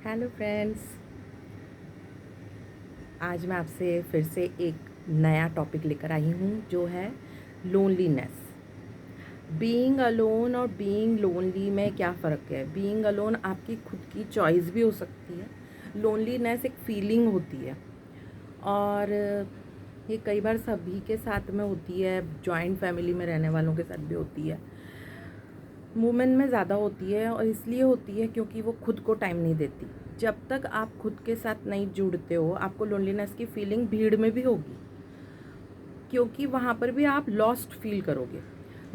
Hello friends. आज मैं आपसे फिर से एक नया टॉपिक लेकर आई हूँ जो है लोनलीनेस। बीइंग अलोन और बीइंग लोनली में क्या फ़र्क है? बीइंग अलोन आपकी खुद की चॉइस भी हो सकती है। लोनलीनेस एक फीलिंग होती है और ये कई बार सभी के साथ में होती है, जॉइंट फैमिली में रहने वालों के साथ भी होती है। वुमेन में ज़्यादा होती है और इसलिए होती है क्योंकि वो खुद को टाइम नहीं देती। जब तक आप खुद के साथ नहीं जुड़ते हो, आपको लोनलीनेस की फीलिंग भीड़ में भी होगी, क्योंकि वहाँ पर भी आप लॉस्ट फील करोगे।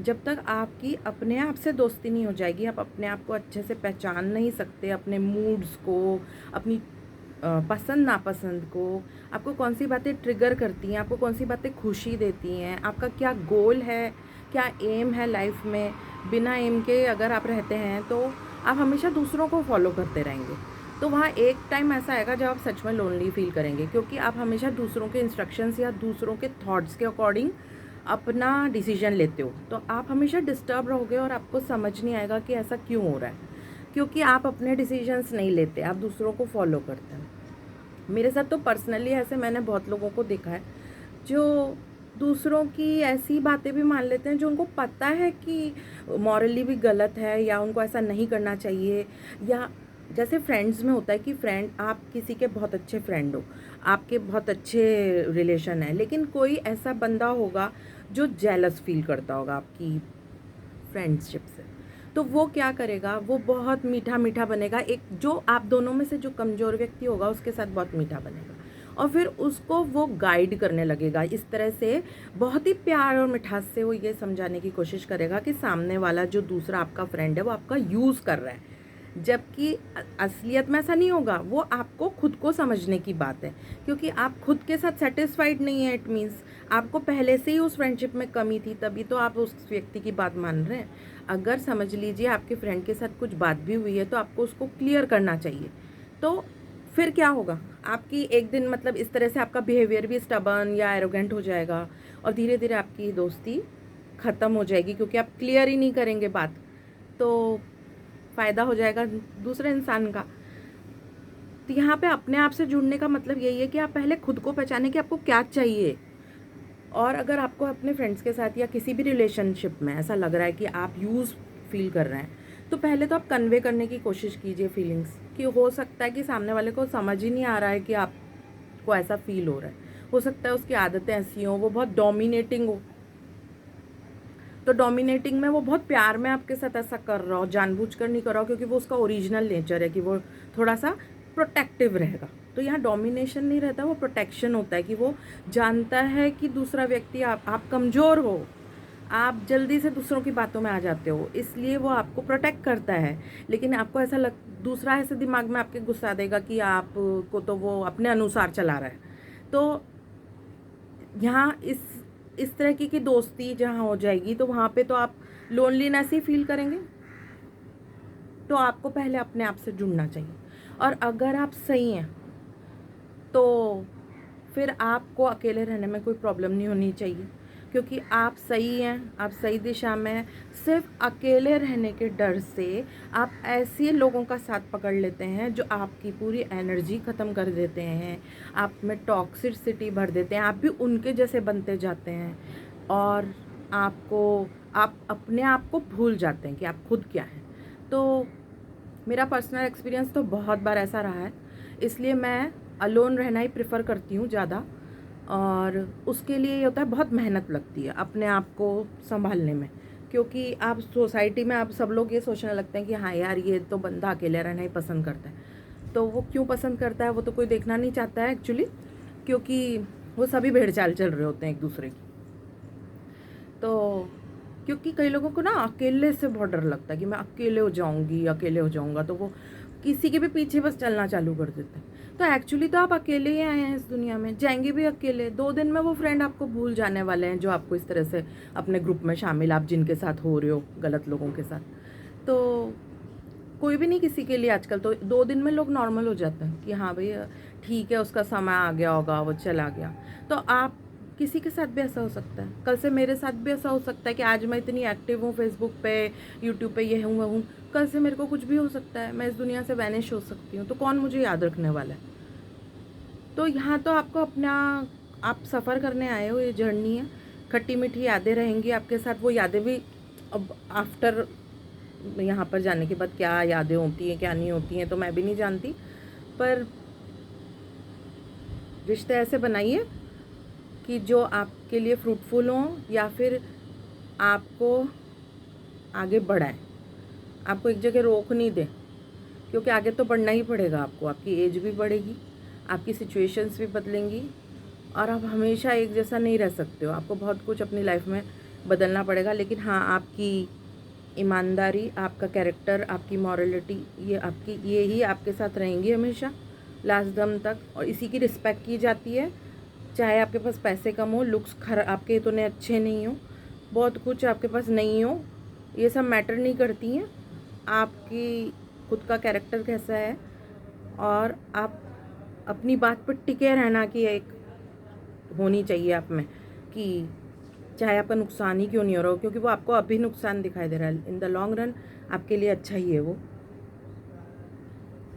जब तक आपकी अपने आप से दोस्ती नहीं हो जाएगी, आप अपने आप को अच्छे से पहचान नहीं सकते, अपने मूड्स को, अपनी पसंद नापसंद को, आपको कौन सी बातें ट्रिगर करती हैं, आपको कौन सी बातें खुशी देती हैं, आपका क्या गोल है, क्या एम है लाइफ में। बिना एम के अगर आप रहते हैं तो आप हमेशा दूसरों को फॉलो करते रहेंगे। तो वहाँ एक टाइम ऐसा आएगा जब आप सच में लोनली फील करेंगे, क्योंकि आप हमेशा दूसरों के इंस्ट्रक्शंस या दूसरों के थॉट्स के अकॉर्डिंग अपना डिसीजन लेते हो। तो आप हमेशा डिस्टर्ब रहोगे और आपको समझ नहीं आएगा कि ऐसा क्यों हो रहा है, क्योंकि आप अपने डिसीजंस नहीं लेते, आप दूसरों को फॉलो करते हैं। मेरे साथ तो पर्सनली ऐसे मैंने बहुत लोगों को देखा है जो दूसरों की ऐसी बातें भी मान लेते हैं जो उनको पता है कि मॉरली भी गलत है या उनको ऐसा नहीं करना चाहिए। या जैसे फ्रेंड्स में होता है कि फ्रेंड, आप किसी के बहुत अच्छे फ्रेंड हो, आपके बहुत अच्छे रिलेशन है, लेकिन कोई ऐसा बंदा होगा जो जेलस फील करता होगा आपकी फ्रेंडशिप से। तो वो क्या करेगा, वो बहुत मीठा मीठा बनेगा, एक जो आप दोनों में से जो कमज़ोर व्यक्ति होगा उसके साथ बहुत मीठा बनेगा और फिर उसको वो गाइड करने लगेगा इस तरह से। बहुत ही प्यार और मिठास से वो ये समझाने की कोशिश करेगा कि सामने वाला जो दूसरा आपका फ्रेंड है वो आपका यूज़ कर रहा है, जबकि असलियत में ऐसा नहीं होगा। वो आपको खुद को समझने की बात है, क्योंकि आप खुद के साथ सेटिस्फाइड नहीं है। इट मीन्स आपको पहले से ही उस फ्रेंडशिप में कमी थी, तभी तो आप उस व्यक्ति की बात मान रहे हैं। अगर समझ लीजिए आपके फ्रेंड के साथ कुछ बात भी हुई है तो आपको उसको क्लियर करना चाहिए। तो फिर क्या होगा, आपकी एक दिन मतलब इस तरह से आपका बिहेवियर भी स्टबर्न या एरोगेंट हो जाएगा और धीरे धीरे आपकी दोस्ती ख़त्म हो जाएगी, क्योंकि आप क्लियर ही नहीं करेंगे बात। तो फ़ायदा हो जाएगा दूसरे इंसान का। तो यहाँ पे अपने आप से जुड़ने का मतलब यही है कि आप पहले खुद को पहचानें कि आपको क्या चाहिए। और अगर आपको अपने फ्रेंड्स के साथ या किसी भी रिलेशनशिप में ऐसा लग रहा है कि आप यूज़ फील कर रहे हैं, तो पहले तो आप कन्वे करने की कोशिश कीजिए फीलिंग्स, कि हो सकता है कि सामने वाले को समझ ही नहीं आ रहा है कि आपको ऐसा फील हो रहा है। हो सकता है उसकी आदतें ऐसी हों, वो बहुत डोमिनेटिंग हो। तो डोमिनेटिंग में वो बहुत प्यार में आपके साथ ऐसा कर रहा हो, जानबूझकर नहीं कर रहा हो, क्योंकि वो उसका ओरिजिनल नेचर है कि वो थोड़ा सा प्रोटेक्टिव रहेगा। तो यहाँ डोमिनेशन नहीं रहता, वो प्रोटेक्शन होता है कि वो जानता है कि दूसरा व्यक्ति, आप कमज़ोर हो, आप जल्दी से दूसरों की बातों में आ जाते हो, इसलिए वो आपको प्रोटेक्ट करता है। लेकिन आपको ऐसा दूसरा ऐसे दिमाग में आपके गुस्सा देगा कि आपको तो वो अपने अनुसार चला रहा है। तो यहाँ इस तरह की दोस्ती जहाँ हो जाएगी तो वहाँ पे तो आप लोनलीनेस ही फील करेंगे। तो आपको पहले अपने आप से जुड़ना चाहिए, और अगर आप सही हैं तो फिर आपको अकेले रहने में कोई प्रॉब्लम नहीं होनी चाहिए, क्योंकि आप सही हैं, आप सही दिशा में हैं। सिर्फ अकेले रहने के डर से आप ऐसे लोगों का साथ पकड़ लेते हैं जो आपकी पूरी एनर्जी ख़त्म कर देते हैं, आप में टॉक्सिसिटी भर देते हैं, आप भी उनके जैसे बनते जाते हैं और आप अपने आप को भूल जाते हैं कि आप खुद क्या हैं। तो मेरा पर्सनल एक्सपीरियंस तो बहुत बार ऐसा रहा है, इसलिए मैं अलोन रहना ही प्रेफर करती हूँ ज़्यादा। और उसके लिए ये होता है, बहुत मेहनत लगती है अपने आप को संभालने में, क्योंकि आप सोसाइटी में आप सब लोग ये सोचने लगते हैं कि हाँ यार, ये तो बंदा अकेले रहना ही पसंद करता है। तो वो क्यों पसंद करता है वो तो कोई देखना नहीं चाहता है एक्चुअली, क्योंकि वो सभी भेड़ चाल चल रहे होते हैं एक दूसरे की। तो क्योंकि कई लोगों को ना अकेले से बहुत डर लगता है कि मैं अकेले हो जाऊंगी, अकेले हो जाऊंगा, तो वो किसी के भी पीछे बस चलना चालू कर देते हैं। तो एक्चुअली तो आप अकेले ही आए हैं इस दुनिया में, जाएंगे भी अकेले। 2 दिन में वो फ्रेंड आपको भूल जाने वाले हैं जो आपको इस तरह से अपने ग्रुप में शामिल, आप जिनके साथ हो रहे हो गलत लोगों के साथ। तो कोई भी नहीं किसी के लिए आजकल, तो 2 दिन में लोग नॉर्मल हो जाते हैं कि हाँ भाई ठीक है, उसका समय आ गया होगा, वो चला गया। तो आप किसी के साथ भी ऐसा हो सकता है, कल से मेरे साथ भी ऐसा हो सकता है कि आज मैं इतनी एक्टिव हूँ फेसबुक पे, यूट्यूब पे, ये हूँ वो हूँ, कल से मेरे को कुछ भी हो सकता है, मैं इस दुनिया से वैनिश हो सकती हूँ, तो कौन मुझे याद रखने वाला है। तो यहाँ तो आपको अपना, आप सफ़र करने आए हो, ये जर्नी है, खट्टी मीठी यादें रहेंगी आपके साथ। वो यादें भी अब आफ्टर यहाँ पर जाने के बाद क्या यादें होती हैं क्या नहीं होती हैं तो मैं भी नहीं जानती, पर रिश्ते ऐसे बनाइए कि जो आपके लिए फ्रूटफुल हों या फिर आपको आगे बढ़ाएं, आपको एक जगह रोक नहीं दें, क्योंकि आगे तो बढ़ना ही पड़ेगा आपको। आपकी एज भी बढ़ेगी, आपकी सिचुएशंस भी बदलेंगी और आप हमेशा एक जैसा नहीं रह सकते हो। आपको बहुत कुछ अपनी लाइफ में बदलना पड़ेगा, लेकिन हाँ, आपकी ईमानदारी, आपका कैरेक्टर, आपकी मॉरलिटी, ये ही आपके साथ रहेंगी हमेशा लास्ट दम तक, और इसी की रिस्पेक्ट की जाती है। चाहे आपके पास पैसे कम हो, लुक्स आपके इतने अच्छे नहीं हो, बहुत कुछ आपके पास नहीं हो, ये सब मैटर नहीं करती हैं। आपकी खुद का कैरेक्टर कैसा है और आप अपनी बात पर टिके रहना की एक होनी चाहिए आप में, कि चाहे आपका नुकसान ही क्यों नहीं हो रहा हो, क्योंकि वो आपको अभी नुकसान दिखाई दे रहा है, इन द लॉन्ग रन आपके लिए अच्छा ही है वो।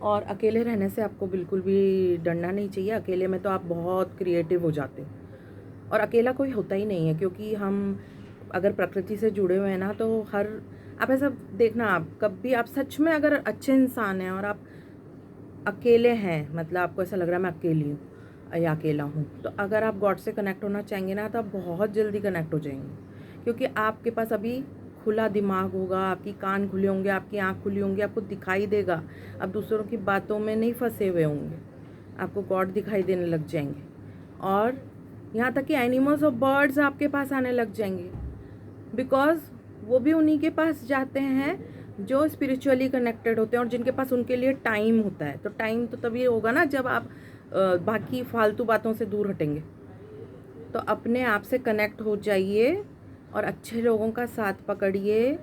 और अकेले रहने से आपको बिल्कुल भी डरना नहीं चाहिए। अकेले में तो आप बहुत क्रिएटिव हो जाते हो, और अकेला कोई होता ही नहीं है, क्योंकि हम अगर प्रकृति से जुड़े हुए हैं ना, तो आप ऐसा देखना, आप कभी आप सच में अगर अच्छे इंसान हैं और आप अकेले हैं, मतलब आपको ऐसा लग रहा है मैं अकेली हूँ या अकेला हूँ, तो अगर आप गॉड से कनेक्ट होना चाहेंगे ना, तो आप बहुत जल्दी कनेक्ट हो जाएंगे, क्योंकि आपके पास अभी खुला दिमाग होगा, आपकी कान खुले होंगे, आपकी आँख खुली होंगी, आपको दिखाई देगा, आप दूसरों की बातों में नहीं फंसे हुए होंगे, आपको गॉड दिखाई देने लग जाएंगे, और यहाँ तक कि एनिमल्स और बर्ड्स आपके पास आने लग जाएंगे, बिकॉज वो भी उन्हीं के पास जाते हैं जो स्पिरिचुअली कनेक्टेड होते हैं और जिनके पास उनके लिए टाइम होता है। तो टाइम तो तभी होगा ना जब आप बाकी फालतू बातों से दूर हटेंगे। तो अपने आप से कनेक्ट हो जाइए और अच्छे लोगों का साथ पकड़िए,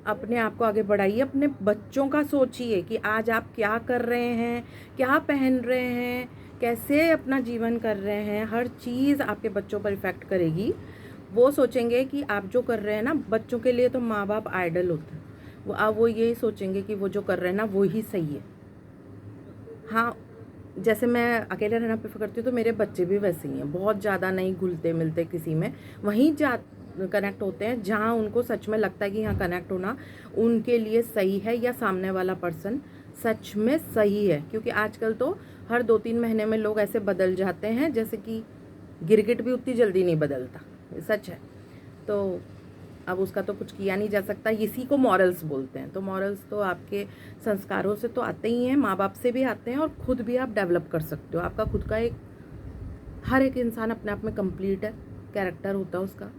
अपने आप को आगे बढ़ाइए, अपने बच्चों का सोचिए कि आज आप क्या कर रहे हैं, क्या पहन रहे हैं, कैसे अपना जीवन कर रहे हैं, हर चीज़ आपके बच्चों पर इफ़ेक्ट करेगी। वो सोचेंगे कि आप जो कर रहे हैं ना, बच्चों के लिए तो माँ बाप आइडल होते हैं, वो यही सोचेंगे कि वो जो कर रहे हैं ना वो ही सही है। हाँ, जैसे मैं अकेले रहना प्रेफर करती हूँ, तो मेरे बच्चे भी वैसे ही हैं, बहुत ज़्यादा नहीं घुलते मिलते किसी में, वहीं कनेक्ट होते हैं जहाँ उनको सच में लगता है कि यहाँ कनेक्ट होना उनके लिए सही है, या सामने वाला पर्सन सच में सही है। क्योंकि आजकल तो हर 2-3 महीने में लोग ऐसे बदल जाते हैं, जैसे कि गिरगिट भी उतनी जल्दी नहीं बदलता, सच है। तो अब उसका तो कुछ किया नहीं जा सकता, इसी को मॉरल्स बोलते हैं। तो मॉरल्स तो आपके संस्कारों से तो आते ही हैं, माँ बाप से भी आते हैं, और खुद भी आप डेवलप कर सकते हो। आपका खुद का हर एक इंसान अपने आप में कंप्लीट है, कैरेक्टर होता है उसका।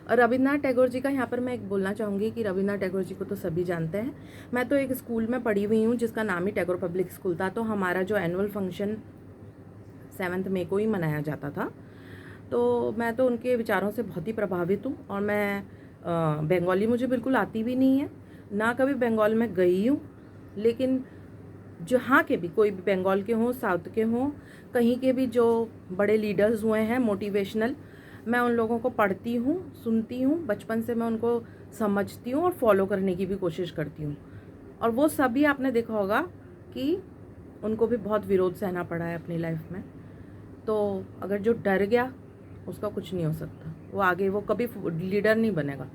और रविन्द्रनाथ टैगोर जी का यहाँ पर मैं एक बोलना चाहूँगी कि रविन्द्रनाथ टैगोर जी को तो सभी जानते हैं। मैं तो एक स्कूल में पढ़ी हुई हूँ जिसका नाम ही टैगोर पब्लिक स्कूल था। तो हमारा जो एनुअल फंक्शन 7 मई को ही मनाया जाता था। तो मैं तो उनके विचारों से बहुत ही प्रभावित हूँ, और मैं बंगाली मुझे बिल्कुल आती भी नहीं है, ना कभी बंगाल में गई हूँ, लेकिन जहाँ के भी, कोई भी बंगाल के हों, साउथ के हों, कहीं के भी जो बड़े लीडर्स हुए हैं मोटिवेशनल, मैं उन लोगों को पढ़ती हूँ, सुनती हूँ, बचपन से मैं उनको समझती हूँ और फॉलो करने की भी कोशिश करती हूँ। और वो सभी आपने देखा होगा कि उनको भी बहुत विरोध सहना पड़ा है अपनी लाइफ में। तो अगर जो डर गया उसका कुछ नहीं हो सकता, वो आगे वो कभी लीडर नहीं बनेगा।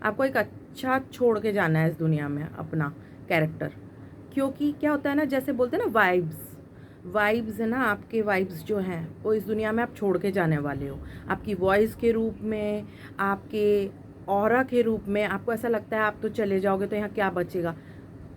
आपको एक अच्छा छोड़ के जाना है इस दुनिया में, अपना कैरेक्टर। क्योंकि क्या होता है ना, जैसे बोलते हैं ना वाइब्स है ना, आपके वाइब्स जो हैं वो इस दुनिया में आप छोड़ के जाने वाले हो। आपकी वॉइस के रूप में, आपके ऑरा के रूप में, आपको ऐसा लगता है आप तो चले जाओगे तो यहाँ क्या बचेगा,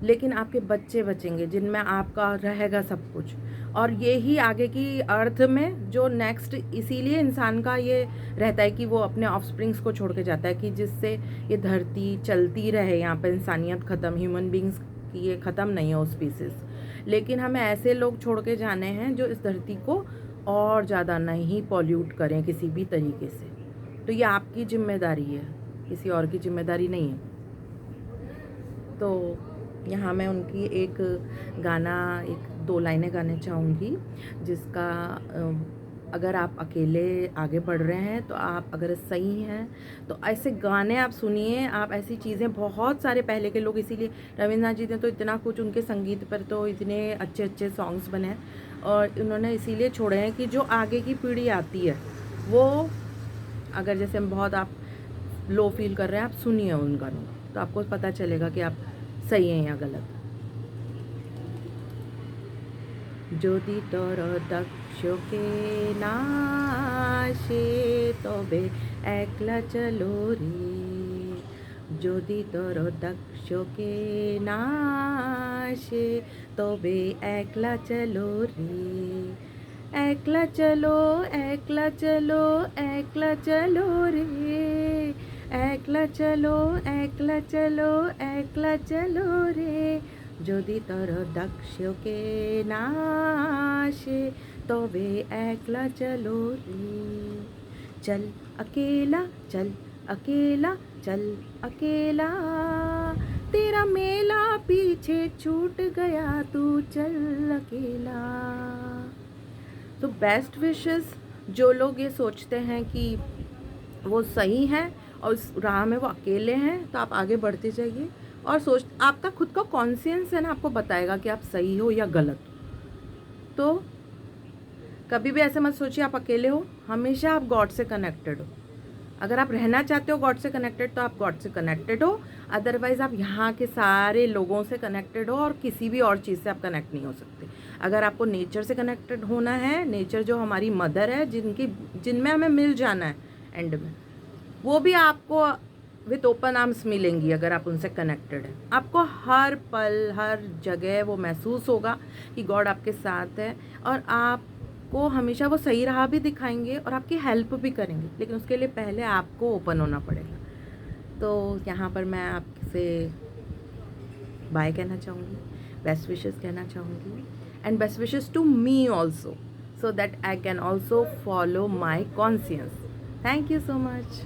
लेकिन आपके बच्चे बचेंगे जिनमें आपका रहेगा सब कुछ। और ये ही आगे की अर्थ में जो नेक्स्ट, इसीलिए इंसान का ये रहता है कि वो अपने ऑफस्प्रिंग्स को छोड़ के जाता है, कि जिससे ये धरती चलती रहे, यहाँ पर इंसानियत ख़त्म, ह्यूमन बींग्स की ये ख़त्म नहीं हो स्पीसीज़। लेकिन हमें ऐसे लोग छोड़ के जाने हैं जो इस धरती को और ज़्यादा नहीं पॉल्यूट करें किसी भी तरीके से। तो ये आपकी जिम्मेदारी है, किसी और की जिम्मेदारी नहीं है। तो यहाँ मैं उनकी एक 2 लाइनें गाने चाहूँगी, जिसका अगर आप अकेले आगे बढ़ रहे हैं तो आप अगर सही हैं तो ऐसे गाने आप सुनिए, आप ऐसी चीज़ें बहुत सारे पहले के लोग, इसीलिए रविंद्रनाथ जी ने तो इतना कुछ, उनके संगीत पर तो इतने अच्छे अच्छे सॉन्ग्स बने हैं और उन्होंने इसीलिए छोड़े हैं कि जो आगे की पीढ़ी आती है वो, अगर जैसे बहुत आप लो फील कर रहे हैं, आप सुनिए उन गानों को तो आपको पता चलेगा कि आप सही हैं या गलत। যদি তোর দক্ষকে নাশে তবে একলা চলো রে, যদি তোর দক্ষকে নাশে তবে একলা চলো রে, একলা চলো একলা চলো একলা চলো রে, একলা চলো একলা চলো একলা চলো রে, যদি তোর দক্ষকে না আসে তবে একলা চলো রে, चल अकेला चल अकेला चल अकेला, तेरा मेला पीछे छूट गया तू चल अकेला। तो बेस्ट विशेस, जो लोग ये सोचते हैं कि वो सही हैं और उस राह में वो अकेले हैं, तो आप आगे बढ़ते जाइए और सोच, आपका खुद का कॉन्शियंस है ना, आपको बताएगा कि आप सही हो या गलत हो। तो कभी भी ऐसे मत सोचिए आप अकेले हो, हमेशा आप गॉड से कनेक्टेड हो। अगर आप रहना चाहते हो गॉड से कनेक्टेड तो आप गॉड से कनेक्टेड हो, अदरवाइज़ आप यहाँ के सारे लोगों से कनेक्टेड हो और किसी भी और चीज़ से आप कनेक्ट नहीं हो सकते। अगर आपको नेचर से कनेक्टेड होना है, नेचर जो हमारी मदर है, जिनमें हमें मिल जाना है एंड में, वो भी आपको विथ ओपन आर्म्स मिलेंगी अगर आप उनसे कनेक्टेड हैं। आपको हर पल हर जगह वो महसूस होगा कि गॉड आपके साथ है और आपको हमेशा वो सही राह भी दिखाएंगे और आपकी हेल्प भी करेंगे, लेकिन उसके लिए पहले आपको ओपन होना पड़ेगा। तो यहाँ पर मैं आपसे बाय कहना चाहूँगी, बेस्ट विशेस कहना चाहूँगी, and best wishes to me also, so that I can also follow my conscience. Thank you so much.